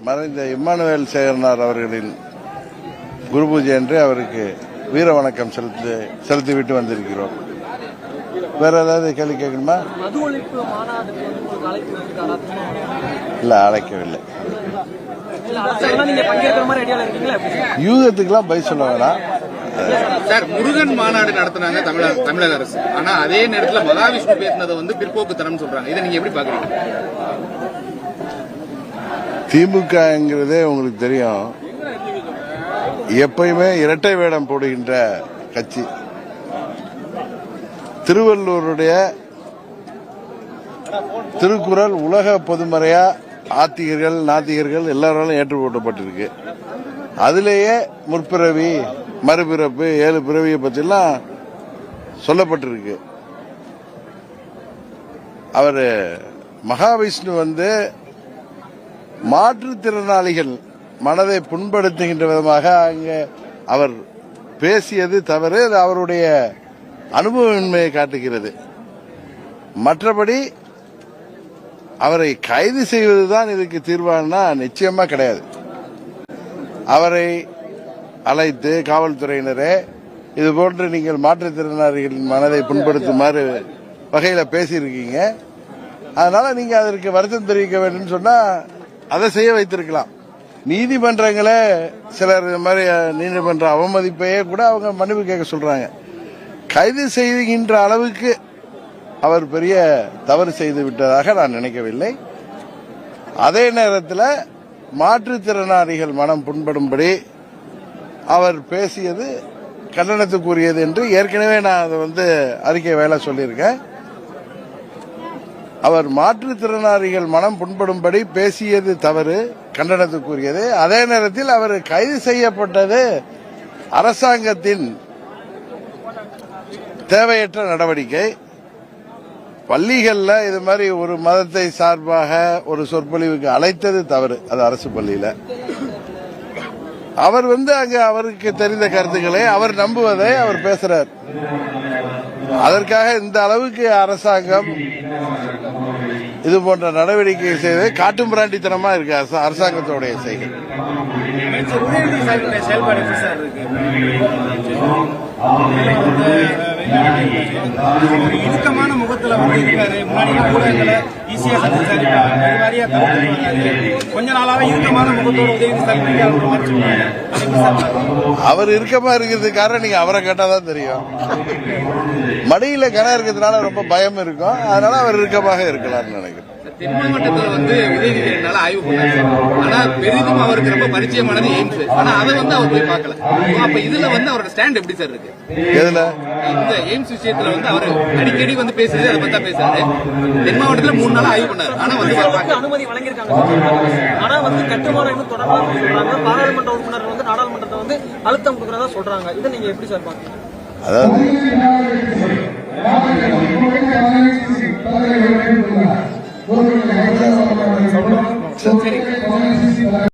மறைந்த இம்மானுவேல் சேகரனார் அவர்களின் குரு பூஜை என்று அவருக்கு வீர வணக்கம் செலுத்திவிட்டு வந்திருக்கிறோம். வேற ஏதாவது கேள்வி கேட்கணுமா? இல்ல, அழைக்கவில்லை. யூகத்துக்கெல்லாம் பதில் சொல்ல வேணாம் சார். முருகன் மாநாடு நடத்தினாங்க தமிழக அரசு. ஆனா அதே நேரத்தில் மகாவிஷ்ணு பேசினதை பிற்போக்குத்தனம் சொல்றாங்க. இதை நீங்க எப்படி பாக்குறீங்க? திமுகங்கிறதே உங்களுக்கு தெரியும், எப்பயுமே இரட்டை வேடம் போடுகின்ற கட்சி. திருவள்ளுவருடைய திருக்குறள் உலக பொதுமறையா ஆத்திகர்கள் நாத்திகர்கள் எல்லாராலும் ஏற்றுக்கொள்ளப்பட்டிருக்கு. அதிலேயே முற்பிறவி மறுபிறப்பு 7 பிறவியை பற்றிலாம் சொல்லப்பட்டிருக்கு. அவர் மகாவிஷ்ணு மாற்றுத்திறனாளிகள் மனதை புண்படுத்துகின்ற விதமாக அங்கே அவர் பேசியது தவறு. அது அவருடைய அனுபவமின்மையை காட்டுகிறது. மற்றபடி அவரை கைது செய்வதுதான் இதுக்கு தீர்வானா நிச்சயமா கிடையாது. அவரை அழைத்து காவல்துறையினரே இதுபோன்று நீங்கள் மாற்றுத்திறனாளிகளின் மனதை புண்படுத்துமாறு வகையில பேசியிருக்கீங்க, அதனால நீங்க அதற்கு வருத்தம் தெரிவிக்க வேண்டும் சொன்னா அதை செய்ய வைத்திருக்கலாம். நீதிமன்றங்களே சிலர் இது மாதிரி நீதிமன்ற அவமதிப்பையே கூட அவங்க மன்னிப்பு கேட்க சொல்றாங்க. கைது செய்கின்ற அளவுக்கு அவர் பெரிய தவறு செய்து விட்டதாக நான் நினைக்கவில்லை. அதே நேரத்தில் மாற்றுத்திறனாளிகள் மனம் புண்படும்படி அவர் பேசியது கண்டனத்துக்குரியது என்று ஏற்கனவே நான் அதை அறிக்கை வேலை சொல்லியிருக்கேன். அவர் மாற்றுத்திறனாளிகள் மனம் புண்படும்படி பேசியது தவறு, கண்டனத்துக்குரியது. அதே நேரத்தில் அவர் கைது செய்யப்பட்டது அரசாங்கத்தின் தேவையற்ற நடவடிக்கை. பள்ளிகளில் இது மாதிரி ஒரு மதத்தை சார்பாக ஒரு சொற்பொழிவுக்கு அழைத்தது தவறு. அது அரசு பள்ளியில அவர் அங்க அவருக்கு தெரிந்த கருத்துக்களை அவர் நம்புவதை அவர் பேசுறார். அதற்காக இந்த அளவுக்கு அரசாங்கம் இது போன்ற நடவடிக்கை செய்வது காட்டும் பிராண்டித்தனமா இருக்கு அரசாங்கத்தோடைய செய்கை. இறுக்கமான முகத்துல இருக்காரு. முன்னாடி ஊடகங்களை ஈஸியா கொஞ்ச நாளாவே இறுக்கமான முகத்தோட அவர் இறுக்கமா இருக்கிறது காரணம் நீங்க அவரை கேட்டாதான் தெரியும். மடியில கனம் இருக்கிறதுனால ரொம்ப பயம் இருக்கும், அதனால அவர் இறுக்கமாக இருக்கலாம்னு நினைக்கிறேன். தென் மாவட்டத்தில் உதயநிதினால ஆய்வு பண்ணாரு. ஆனா பெரிதும் அவருக்கு ரொம்ப பரிச்சயமானது எய்ம்ஸ். ஆனா அதை அவர் போய் பார்க்கல. அப்ப இதுல அவரோட ஸ்டாண்ட் எப்படி சார் இருக்கு? எதுல இந்த எய்ம்ஸ் விஷயத்துல அவர் அடிக்கடி பேசுறது அதை பத்தி பேசுறாரு. தென் மாவட்டத்தில் 3 நாள் ஆய்வு பண்ணாரு. ஆனா அனுமதி வழங்கியிருக்காங்க. ஆனா கட்டுமானம் இன்னும் தொடர்பாக சொல்றாங்க. பாராளுமன்ற உறுப்பினர் நாடாளுமன்றத்தை அழுத்தம் கொடுக்கறதா சொல்றாங்க. இதை நீங்க எப்படி சார் பாக்குறீங்க? அதாவது சரி